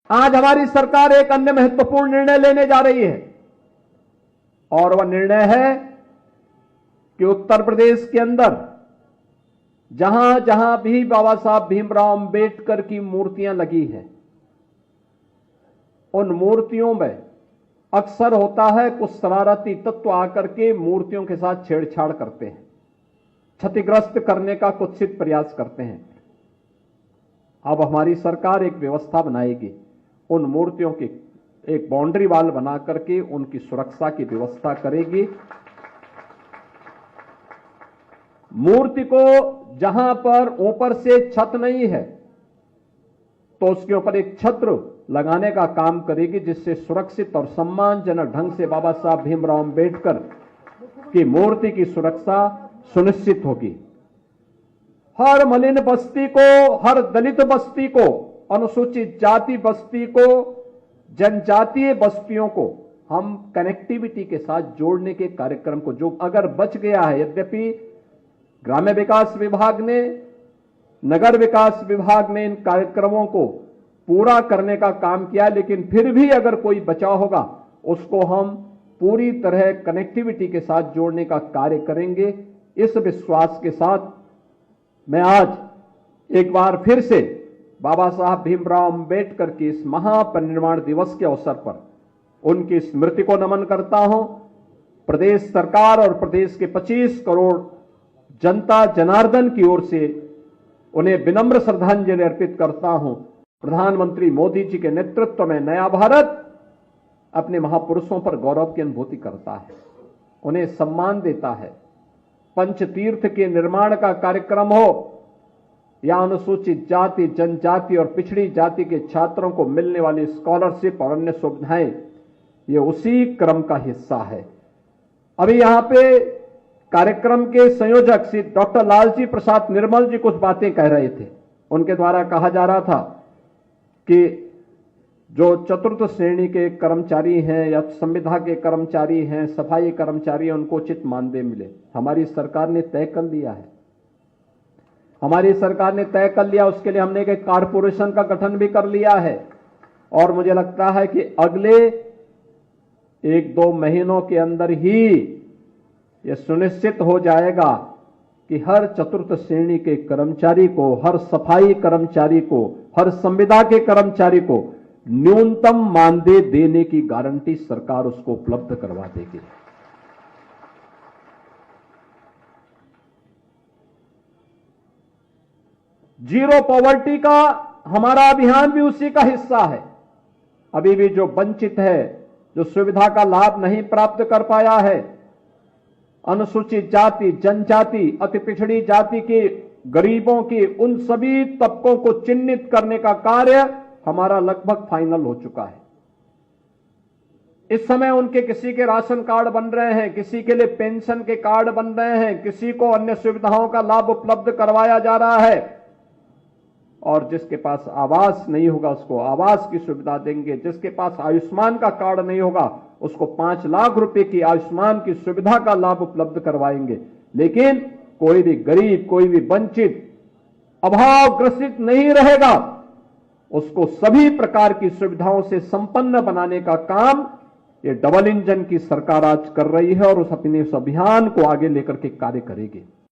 आज हमारी सरकार एक अन्य महत्वपूर्ण निर्णय लेने जा रही है और वह निर्णय है कि उत्तर प्रदेश के अंदर जहां जहां भी बाबा साहब भीमराव अंबेडकर की मूर्तियां लगी हैं, उन मूर्तियों में अक्सर होता है कुछ शरारती तत्व आकर के मूर्तियों के साथ छेड़छाड़ करते हैं, क्षतिग्रस्त करने का कुत्सित प्रयास करते हैं। अब हमारी सरकार एक व्यवस्था बनाएगी, उन मूर्तियों की एक बाउंड्री वाल बना करके उनकी सुरक्षा की व्यवस्था करेगी। मूर्ति को जहां पर ऊपर से छत नहीं है तो उसके ऊपर एक छत्र लगाने का काम करेगी, जिससे सुरक्षित और सम्मानजनक ढंग से बाबा साहब भीमराव अंबेडकर की मूर्ति की सुरक्षा सुनिश्चित होगी। हर मलिन बस्ती को, हर दलित बस्ती को, अनुसूचित जाति बस्ती को, जनजातीय बस्तियों को हम कनेक्टिविटी के साथ जोड़ने के कार्यक्रम को, जो अगर बच गया है, यद्यपि ग्राम्य विकास विभाग ने, नगर विकास विभाग ने इन कार्यक्रमों को पूरा करने का काम किया, लेकिन फिर भी अगर कोई बचा होगा उसको हम पूरी तरह कनेक्टिविटी के साथ जोड़ने का कार्य करेंगे। इस विश्वास के साथ मैं आज एक बार फिर से बाबा साहब भीमराव अंबेडकर की इस महापरिनिर्वाण दिवस के अवसर पर उनकी स्मृति को नमन करता हूं। प्रदेश सरकार और प्रदेश के 25 करोड़ जनता जनार्दन की ओर से उन्हें विनम्र श्रद्धांजलि अर्पित करता हूं। प्रधानमंत्री मोदी जी के नेतृत्व में नया भारत अपने महापुरुषों पर गौरव की अनुभूति करता है, उन्हें सम्मान देता है। पंचतीर्थ के निर्माण का कार्यक्रम हो या अनुसूचित जाति, जनजाति और पिछड़ी जाति के छात्रों को मिलने वाली स्कॉलरशिप और अन्य सुविधाएं, ये उसी क्रम का हिस्सा है। अभी यहां पे कार्यक्रम के संयोजक श्री डॉक्टर लालजी प्रसाद निर्मल जी कुछ बातें कह रहे थे। उनके द्वारा कहा जा रहा था कि जो चतुर्थ श्रेणी के कर्मचारी हैं या संविदा के कर्मचारी हैं, सफाई कर्मचारी हैं, उनको उचित मानदेय मिले। हमारी सरकार ने तय कर लिया है, हमारी सरकार ने तय कर लिया। उसके लिए हमने एक कारपोरेशन का गठन भी कर लिया है और मुझे लगता है कि अगले 1-2 महीनों के अंदर ही यह सुनिश्चित हो जाएगा कि हर चतुर्थ श्रेणी के कर्मचारी को, हर सफाई कर्मचारी को, हर संविदा के कर्मचारी को न्यूनतम मानदेय देने की गारंटी सरकार उसको उपलब्ध करवा देगी। जीरो पॉवर्टी का हमारा अभियान भी उसी का हिस्सा है। अभी भी जो वंचित है, जो सुविधा का लाभ नहीं प्राप्त कर पाया है, अनुसूचित जाति, जनजाति, अति पिछड़ी जाति के गरीबों की, उन सभी तबकों को चिन्हित करने का कार्य हमारा लगभग फाइनल हो चुका है। इस समय उनके किसी के राशन कार्ड बन रहे हैं, किसी के लिए पेंशन के कार्ड बन रहे हैं, किसी को अन्य सुविधाओं का लाभ उपलब्ध करवाया जा रहा है। और जिसके पास आवास नहीं होगा उसको आवास की सुविधा देंगे, जिसके पास आयुष्मान का कार्ड नहीं होगा उसको 5 लाख रुपए की आयुष्मान की सुविधा का लाभ उपलब्ध करवाएंगे। लेकिन कोई भी गरीब, कोई भी वंचित, अभावग्रसित नहीं रहेगा। उसको सभी प्रकार की सुविधाओं से संपन्न बनाने का काम ये डबल इंजन की सरकार आज कर रही है और उस अपने उस अभियान को आगे लेकर के कार्य करेगी।